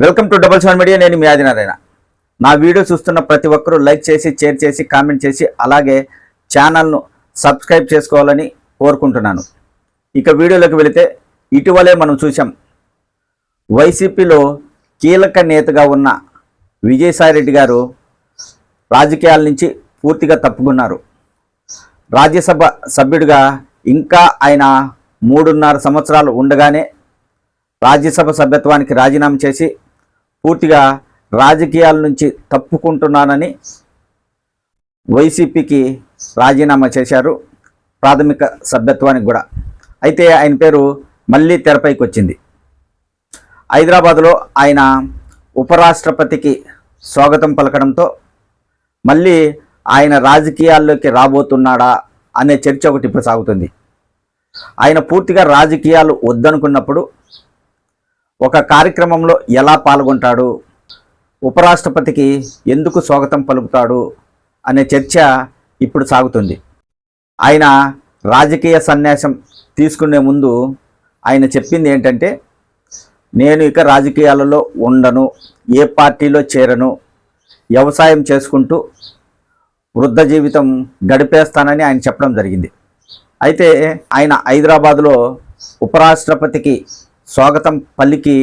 Welcome to double seven media. నేను మీ ఆదినారాయణ. నా video చూస్తున్న ప్రతి ఒక్కరూ లైక్ చేసి, షేర్ చేసి, కామెంట్ చేసి, అలాగే ఛానల్ను సబ్స్క్రైబ్ చేసుకోవాలని కోరుకుంటున్నాను. ఇక వీడియోలోకి వెళితే, ఇటీవలే మనం చూసాం, వైసీపీలో కీలక నేతగా ఉన్న విజయసాయిరెడ్డి గారు రాజకీయాల నుంచి పూర్తిగా తప్పుకున్నారు. రాజ్యసభ సభ్యుడిగా ఇంకా ఆయన 3.5 సంవత్సరాలు ఉండగానే రాజ్యసభ సభ్యత్వానికి రాజీనామా చేసి పూర్తిగా రాజకీయాల నుంచి తప్పుకుంటున్నానని వైసీపీకి రాజీనామా చేశారు, ప్రాథమిక సభ్యత్వానికి కూడా. అయితే ఆయన పేరు మళ్ళీ తెరపైకి వచ్చింది. హైదరాబాదులో ఆయన ఉపరాష్ట్రపతికి స్వాగతం పలకడంతో మళ్ళీ ఆయన రాజకీయాల్లోకి రాబోతున్నాడా అనే చర్చ ఒకటి ఇప్పుడు సాగుతుంది. ఆయన పూర్తిగా రాజకీయాలు వద్దనుకున్నప్పుడు ఒక కార్యక్రమంలో ఎలా పాల్గొంటాడు, ఉపరాష్ట్రపతికి ఎందుకు స్వాగతం పలుకుతాడు అనే చర్చ ఇప్పుడు సాగుతుంది. ఆయన రాజకీయ సన్యాసం తీసుకునే ముందు ఆయన చెప్పింది ఏంటంటే, నేను ఇక రాజకీయాలలో ఉండను, ఏ పార్టీలో చేరను, వ్యవసాయం చేసుకుంటూ వృద్ధ జీవితం గడిపేస్తానని ఆయన చెప్పడం జరిగింది. అయితే ఆయన హైదరాబాదులో ఉపరాష్ట్రపతికి స్వాగతం పలికి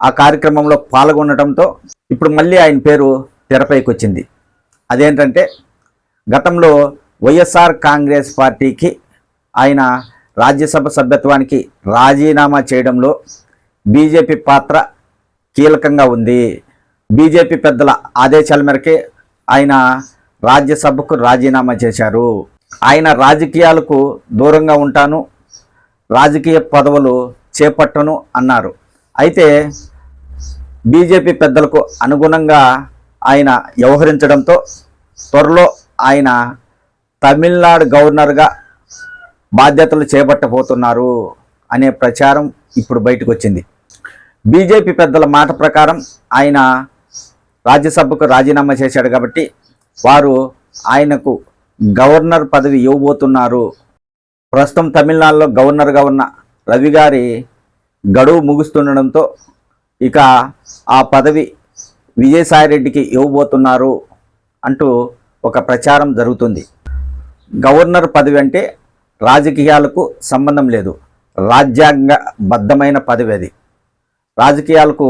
ఆ కార్యక్రమంలో పాల్గొనడంతో ఇప్పుడు మళ్ళీ ఆయన పేరు తెరపైకి వచ్చింది. అదేంటంటే, గతంలో వైఎస్ఆర్ కాంగ్రెస్ పార్టీకి ఆయన రాజ్యసభ సభ్యత్వానికి రాజీనామా చేయడంలో బీజేపీ పాత్ర కీలకంగా ఉంది. బీజేపీ పెద్దల ఆదేశాల మేరకే ఆయన రాజ్యసభకు రాజీనామా చేశారు. ఆయన రాజకీయాలకు దూరంగా ఉంటాను, రాజకీయ పదవులు చేపట్టను అన్నారు. అయితే బీజేపీ పెద్దలకు అనుగుణంగా ఆయన వ్యవహరించడంతో త్వరలో ఆయన తమిళనాడు గవర్నర్గా బాధ్యతలు చేపట్టబోతున్నారు అనే ప్రచారం ఇప్పుడు బయటకు వచ్చింది. బీజేపీ పెద్దల మాట ప్రకారం ఆయన రాజ్యసభకు రాజీనామా చేశాడు కాబట్టి వారు ఆయనకు గవర్నర్ పదవి ఇవ్వబోతున్నారు. ప్రస్తుతం తమిళనాడులో గవర్నర్గా ఉన్న రవి గారి గడువు ముగుస్తుండడంతో ఇక ఆ పదవి విజయసాయిరెడ్డికి ఇవ్వబోతున్నారు అంటూ ఒక ప్రచారం జరుగుతుంది. గవర్నర్ పదవి అంటే రాజకీయాలకు సంబంధం లేదు, రాజ్యాంగబద్ధమైన పదవి అది. రాజకీయాలకు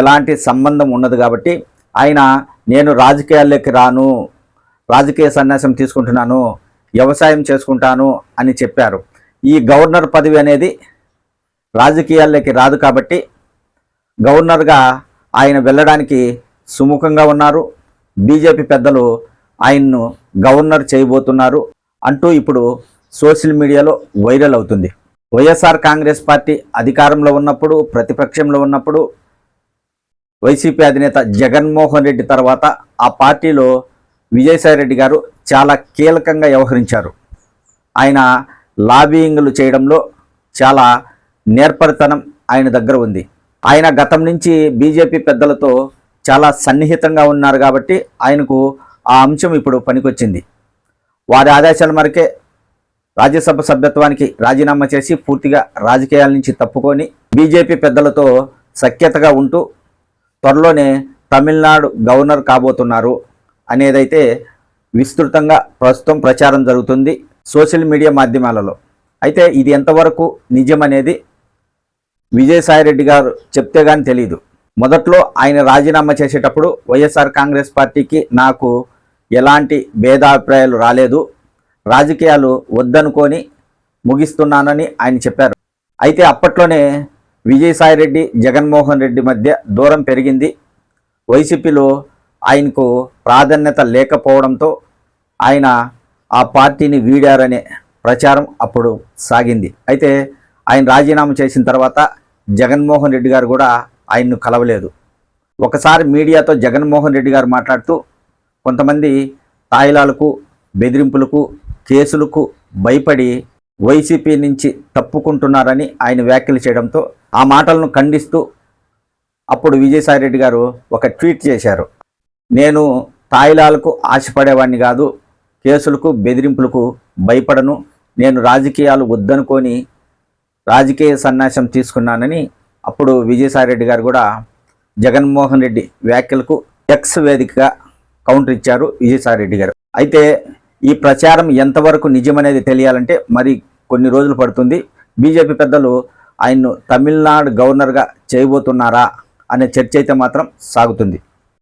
ఎలాంటి సంబంధం ఉండదు కాబట్టి ఆయన నేను రాజకీయాల్లోకి రాను, రాజకీయ సన్యాసం తీసుకుంటున్నాను, వ్యవసాయం చేసుకుంటాను అని చెప్పారు. ఈ గవర్నర్ పదవి అనేది రాజకీయాల్లోకి రాదు కాబట్టి గవర్నర్గా ఆయన వెళ్ళడానికి సుముఖంగా ఉన్నారు. బీజేపీ పెద్దలు ఆయన్ను గవర్నర్ చేయబోతున్నారు అంటూ ఇప్పుడు సోషల్ మీడియాలో వైరల్ అవుతుంది. వైఎస్ఆర్ కాంగ్రెస్ పార్టీ అధికారంలో ఉన్నప్పుడు, ప్రతిపక్షంలో ఉన్నప్పుడు వైసీపీ అధినేత జగన్మోహన్ రెడ్డి తర్వాత ఆ పార్టీలో విజయసాయిరెడ్డి గారు చాలా కీలకంగా వ్యవహరించారు. ఆయన లాబియింగ్లు చేయడంలో చాలా నేర్పరితనం ఆయన దగ్గర ఉంది. ఆయన గతం నుంచి బీజేపీ పెద్దలతో చాలా సన్నిహితంగా ఉన్నారు కాబట్టి ఆయనకు ఆ అంశం ఇప్పుడు పనికొచ్చింది. వారి ఆదేశాల మేరకే రాజ్యసభ సభ్యత్వానికి రాజీనామా చేసి పూర్తిగా రాజకీయాల నుంచి తప్పుకొని బీజేపీ పెద్దలతో సఖ్యతగా ఉంటూ త్వరలోనే తమిళనాడు గవర్నర్ కాబోతున్నారు అనేదైతే విస్తృతంగా ప్రస్తుతం ప్రచారం జరుగుతుంది సోషల్ మీడియా మాధ్యమాలలో. అయితే ఇది ఎంతవరకు నిజం అనేది విజయసాయిరెడ్డి గారు చెప్తే కానీ తెలియదు. మొదట్లో ఆయన రాజీనామా చేసేటప్పుడు వైఎస్ఆర్ కాంగ్రెస్ పార్టీకి నాకు ఎలాంటి భేదాభిప్రాయాలు రాలేదు, రాజకీయాలు వద్దనుకొని ముగిస్తున్నానని ఆయన చెప్పారు. అయితే అప్పట్లోనే విజయసాయిరెడ్డి జగన్మోహన్ రెడ్డి మధ్య దూరం పెరిగింది. వైసీపీలో ఆయనకు ప్రాధాన్యత లేకపోవడంతో ఆయన ఆ పార్టీని వీడారనే ప్రచారం అప్పుడు సాగింది. అయితే ఆయన రాజీనామా చేసిన తర్వాత జగన్మోహన్ రెడ్డి గారు కూడా ఆయన్ను కలవలేదు. ఒకసారి మీడియాతో జగన్మోహన్ రెడ్డి గారు మాట్లాడుతూ కొంతమంది తాయిలాలకు, బెదిరింపులకు, కేసులకు భయపడి వైసీపీ నుంచి తప్పుకుంటున్నారని ఆయన వ్యాఖ్యలు చేయడంతో ఆ మాటలను ఖండిస్తూ అప్పుడు విజయసాయిరెడ్డి గారు ఒక ట్వీట్ చేశారు. నేను తాయిలాలకు ఆశపడేవాడిని కాదు, కేసులకు బెదిరింపులకు భయపడను, నేను రాజకీయాలు వద్దనుకొని రాజకీయ సన్యాసం తీసుకున్నానని అప్పుడు విజయసాయిరెడ్డి గారు కూడా జగన్మోహన్ రెడ్డి వ్యాఖ్యలకు ఎక్స్ వేదికగా కౌంటర్ ఇచ్చారు విజయసాయిరెడ్డి గారు. అయితే ఈ ప్రచారం ఎంతవరకు నిజమనేది తెలియాలంటే మరి కొన్ని రోజులు పడుతుంది. బీజేపీ పెద్దలు ఆయన్ను తమిళనాడు గవర్నర్గా చేయబోతున్నారా అనే చర్చ అయితే మాత్రం సాగుతుంది.